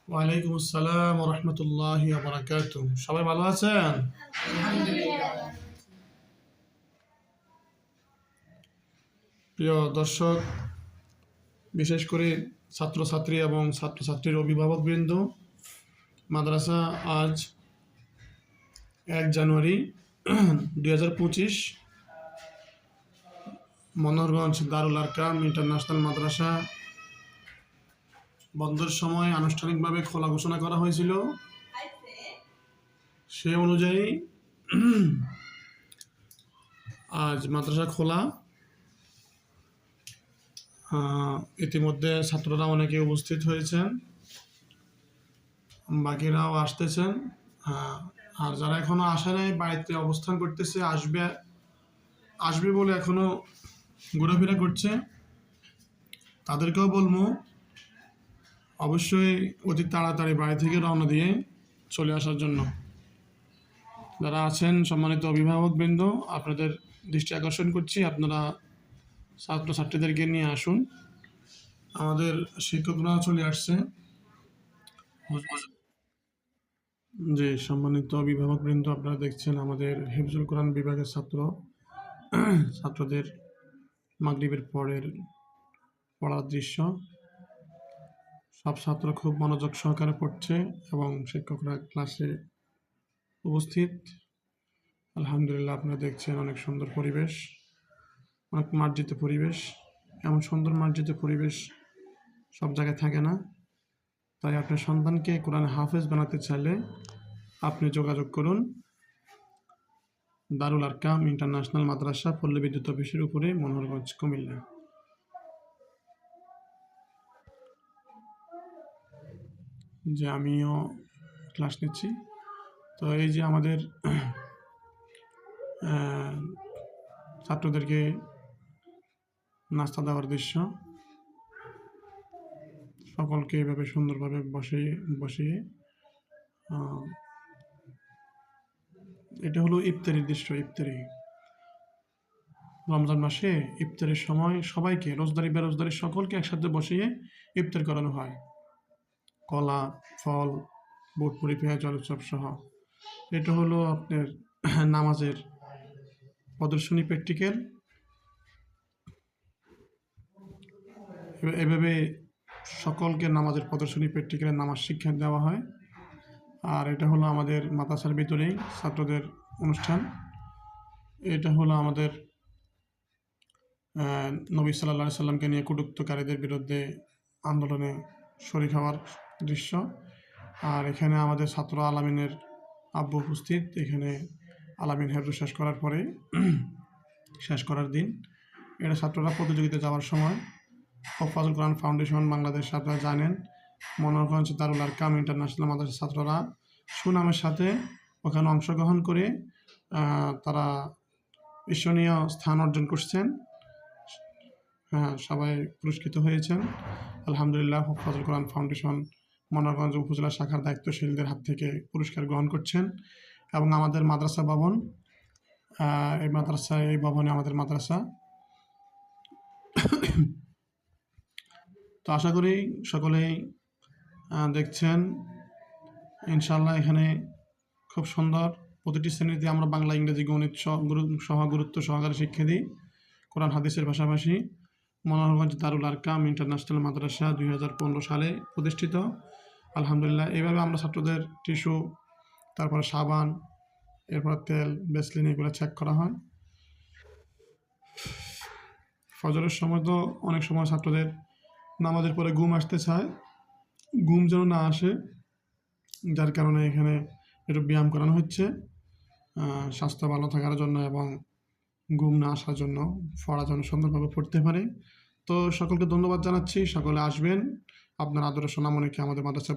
ওয়ালাইকুম আসসালাম ওয়া রাহমাতুল্লাহি ওয়া বারাকাতুহু। সবাই ভালো আছেন? প্রিয় দর্শক, বিশেষ করে ছাত্রছাত্রী এবং ছাত্রছাত্রীর অভিভাবকবৃন্দ, মাদ্রাসা আজ 1 জানুয়ারি 2025 মনোহরগঞ্জ দারুল আরকাম ইন্টারন্যাশনাল মাদ্রাসা বন্ধের সময় আনুষ্ঠানিকভাবে খোলা ঘোষণা করা হয়েছিল। সে অনুযায়ী আজ মাদ্রাসা খোলা। ইতিমধ্যে ছাত্ররা অনেকে উপস্থিত হয়েছেন, বাকিরাও আসতেছেন। আর যারা এখনো আসে নাই, বাড়িতে অবস্থান করতেছে, আসবে বলে এখনো ঘোরাফেরা করছে, তাদেরকেও বলবো অবশ্যই অতি তাড়াতাড়ি বাড়ি থেকে রওনা দিয়ে চলে আসার জন্য। যারা আছেন সম্মানিত অভিভাবকবৃন্দ, আপনাদের দৃষ্টি আকর্ষণ করছি, আপনারা ছাত্রছাত্রীদেরকে নিয়ে আসুন। আমাদের শিক্ষকরা চলে আসছে। যে সম্মানিত অভিভাবকবৃন্দ, আপনারা দেখছেন আমাদের হিফজুল কোরআন বিভাগের ছাত্রদের মাগরিবের পরের পড়ার দৃশ্য। সব ছাত্র খুব মনোযোগ সহকারে পড়ছে এবং শিক্ষকরা ক্লাসে উপস্থিত। আলহামদুলিল্লাহ, আপনারা দেখছেন অনেক সুন্দর পরিবেশ, অনেক মার্জিত পরিবেশ। এমন সুন্দর মার্জিত পরিবেশ সব জায়গায় থাকে না। তাই আপনার সন্তানকে কোরআন হাফেজ বানাতে চাইলে আপনি যোগাযোগ করুন দারুল আরকাম ইন্টারন্যাশনাল মাদ্রাসা, পল্লী বিদ্যুৎ অফিসের উপরে, মনোহরগঞ্জ, কুমিল্লা। যে আমিও ক্লাস নিচ্ছি। তো এই যে আমাদের ছাত্রদেরকে নাস্তা দেওয়ার দৃশ্য, সকলকে এভাবে সুন্দরভাবে বসিয়ে এটা হলো ইফতারির দৃশ্য। ইফতারি রমজান মাসে ইফতারের সময় সবাইকে, রোজদারি বেরোজদারি সকলকে একসাথে বসিয়ে ইফতার করানো হয়। কলা, ফল, বুট, মুড়ি, পেঁয়াজ, আলু চপ সহ। এটা হলো আপনার নামাজের প্রদর্শনী প্র্যাকটিক্যাল। এভাবে সকলকে নামাজের প্রদর্শনী প্র্যাকটিক্যালের নামাজ শিক্ষা দেওয়া হয়। আর এটা হলো আমাদের মাদ্রাসার ভিতরেই ছাত্রদের অনুষ্ঠান। এটা হলো আমাদের নবী সাল্লাল্লাহু আলাইহি সাল্লামকে নিয়ে কটূক্তকারীদের বিরুদ্ধে আন্দোলনে শরীক হওয়ার দৃশ্য। আর এখানে আমাদের ছাত্র আলামিনের আব্বু উপস্থিত। এখানে আলামিন হেফজ শেষ করার দিন। এটা ছাত্ররা প্রতিযোগিতা যাওয়ার সময় হফাজুল কোরআন ফাউন্ডেশন বাংলাদেশ, আপনারা জানেন, মনোহরগঞ্জ দারুল আরকাম ইন্টারন্যাশনাল মাদ্রাসার ছাত্ররা সুনামের সাথে ওখানে অংশগ্রহণ করে তারা ঈর্ষণীয় স্থান অর্জন করছেন। সবাই পুরস্কৃত হয়েছেন আলহামদুলিল্লাহ। হফাজুল কোরআন ফাউন্ডেশন মনোহরগঞ্জ উপজেলা শাখার দায়িত্বশীলদের হাত থেকে পুরস্কার গ্রহণ করছেন। এবং আমাদের মাদ্রাসা ভবন, এই ভবনে আমাদের মাদ্রাসা। তো আশা করি সকলেই দেখছেন ইনশাআল্লাহ। এখানে খুব সুন্দর, প্রতিটি শ্রেণীতে আমরা বাংলা, ইংরেজি, গণিত সহ গুরুত্ব সহকারে শিক্ষা দিই, কোরআন হাদিসের পাশাপাশি। মনোহরগঞ্জ দারুল আরকাম ইন্টারন্যাশনাল মাদ্রাসা 2015 সালে প্রতিষ্ঠিত। আলহামদুলিল্লাহ, এইভাবে আমরা ছাত্রদের টিস্যু, তারপরে সাবান, এরপর তেল, ভ্যাসলিন এগুলো চেক করা হয়। ফজরের সময় তো অনেক সময় ছাত্রদের নামাজের পরে ঘুম আসতে চায়, ঘুম যেন না আসে, যার কারণে এখানে একটু ব্যায়াম করানো হচ্ছে স্বাস্থ্য ভালো থাকার জন্য এবং ঘুম না আসার জন্য, পড়া যেন সুন্দরভাবে পড়তে পারে। তো সকলকে ধন্যবাদ জানাচ্ছি। সকলে আসবেন, আপনার আদরের সোনামণিকে আমাদের মাদ্রাসায়